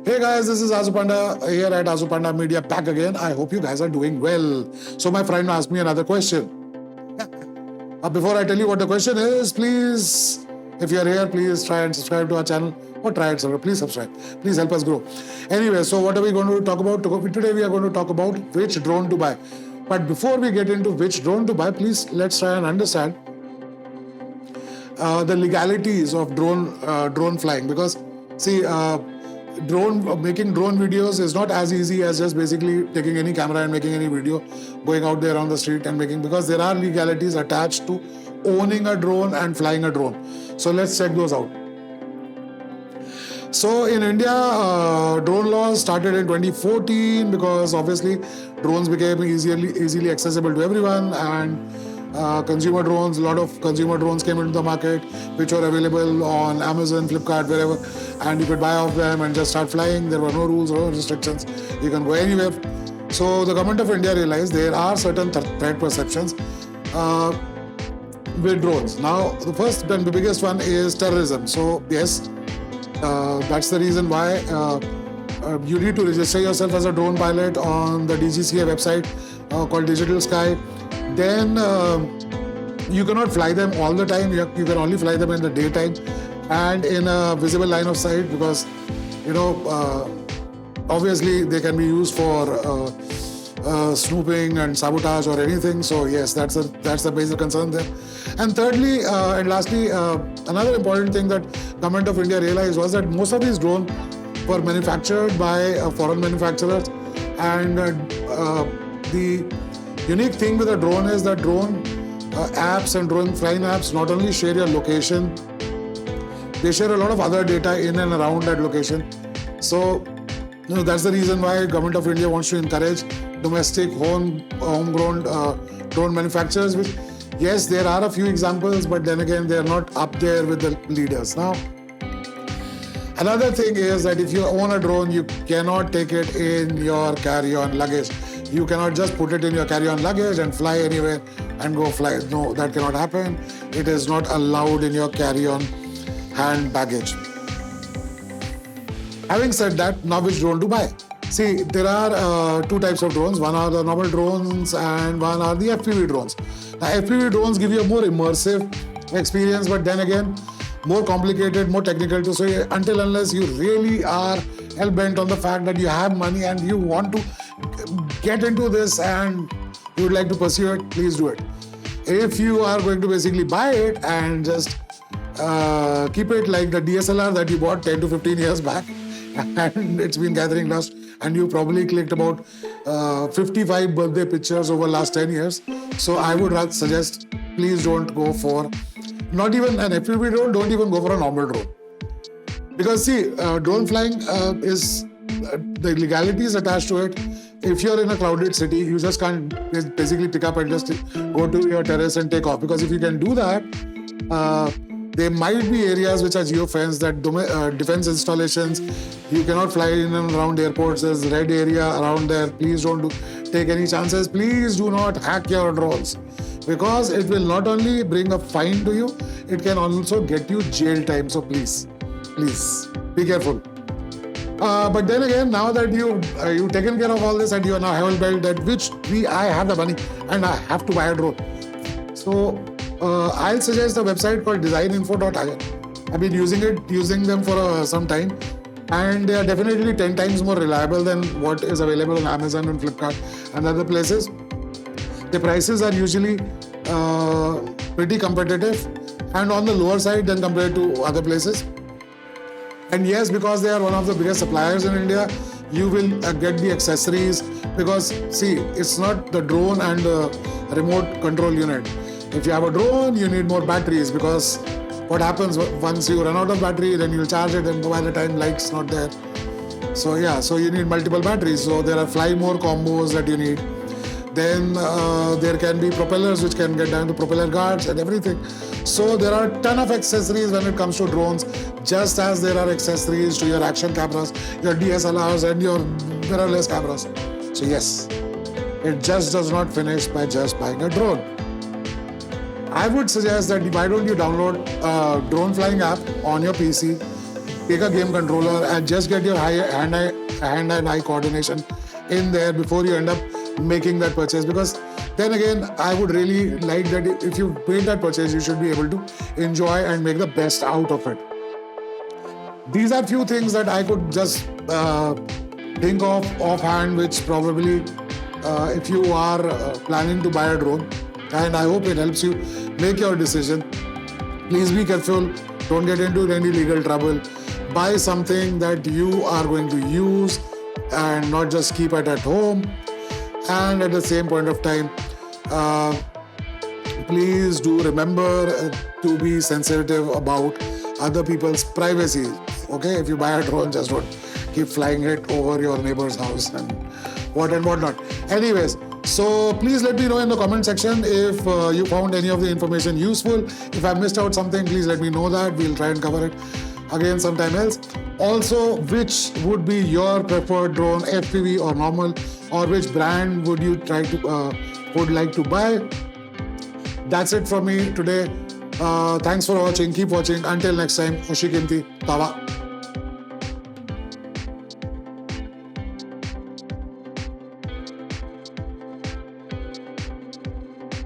Hey guys, this is Azu Panda here at Azu Panda Media back again. I hope you guys are doing well. So my friend asked me another question. Before I tell you what the question is, please, if you're here, please try and subscribe to our channel. Or try it, sir. Please subscribe. Please help us grow. Anyway, so what are we going to talk about? Today we are going to talk about which drone to buy. But before we get into which drone to buy, please let's try and understand the legalities of drone flying. Because see, making drone videos is not as easy as just basically taking any camera and making any video, going out there on the street and making, because there are legalities attached to owning a drone and flying a drone. So let's check those out. So in India, drone laws started in 2014 because obviously drones became easily accessible to everyone, and consumer drones, a lot of consumer drones came into the market, which were available on Amazon, Flipkart, wherever, and you could buy off them and just start flying. There were no rules, no restrictions. You can go anywhere. So the government of India realized there are certain threat perceptions with drones. Now, the first and the biggest one is terrorism. So yes, that's the reason why you need to register yourself as a drone pilot on the DGCA website called Digital Sky. Then you cannot fly them all the time. You can only fly them in the daytime and in a visible line of sight, because obviously they can be used for snooping and sabotage or anything. So yes, that's the basic concern there. And thirdly and lastly, another important thing that Government of India realized was that most of these drones were manufactured by foreign manufacturers, and the unique thing with a drone is that drone apps and drone flying apps not only share your location, they share a lot of other data in and around that location. So that's the reason why Government of India wants to encourage domestic homegrown drone manufacturers. Which, yes, there are a few examples, but then again, they are not up there with the leaders. Now, another thing is that if you own a drone, you cannot take it in your carry-on luggage. You cannot just put it in your carry-on luggage and fly anywhere and go fly. No, that cannot happen. It is not allowed in your carry-on hand baggage. Having said that, now which drone to buy? See, there are two types of drones. One are the normal drones and one are the FPV drones. Now, FPV drones give you a more immersive experience, but then again, more complicated, more technical to say. Until unless you really are hell-bent on the fact that you have money and you want to get into this and you would like to pursue it, please do it. If you are going to basically buy it and just keep it like the DSLR that you bought 10 to 15 years back, and it's been gathering dust, and you probably clicked about 55 birthday pictures over the last 10 years. So I would suggest, please don't go for not even an FPV drone, don't even go for a normal drone. Because see, drone flying is, the legalities attached to it. If you're in a crowded city, you just can't basically pick up and just go to your terrace and take off. Because if you can do that, there might be areas which are geo-fenced, that defense installations, you cannot fly in and around airports. There's red area around there. Please don't take any chances. Please do not hack your drones, because it will not only bring a fine to you, it can also get you jail time. So please be careful. But then again, now that you've taken care of all this and you are now hell-bent that I have the money and I have to buy a drone. So I'll suggest a website called designinfo.in. I've been using them for some time, and they are definitely 10 times more reliable than what is available on Amazon and Flipkart and other places. The prices are usually pretty competitive and on the lower side than compared to other places. And yes, because they are one of the biggest suppliers in India, you will get the accessories, because see, it's not the drone and the remote control unit. If you have a drone, you need more batteries, because what happens once you run out of battery, then you'll charge it, and by the time light's not there. So yeah, so you need multiple batteries. So there are fly more combos that you need. Then there can be propellers which can get down to propeller guards and everything. So there are a ton of accessories when it comes to drones, just as there are accessories to your action cameras, your DSLRs and your mirrorless cameras. So yes, it just does not finish by just buying a drone. I would suggest that why don't you download a drone flying app on your PC, take a game controller and just get your hand and eye coordination in there before you end up making that purchase. Because then again, I would really like that if you made that purchase, you should be able to enjoy and make the best out of it. These are few things that I could just think of offhand, which probably if you are planning to buy a drone, and I hope it helps you make your decision. Please be careful. Don't get into any legal trouble. Buy something that you are going to use and not just keep it at home. And at the same point of time, please do remember to be sensitive about other people's privacy. Okay, if you buy a drone, just don't keep flying it over your neighbor's house and whatnot. Anyways, so please let me know in the comment section if you found any of the information useful. If I missed out something, please let me know that. We'll try and cover it again sometime else. Also, which would be your preferred drone, FPV or normal, or which brand would you would like to buy? That's it from me today. Thanks for watching. Keep watching. Until next time, Hoshi Kimti. Tawa.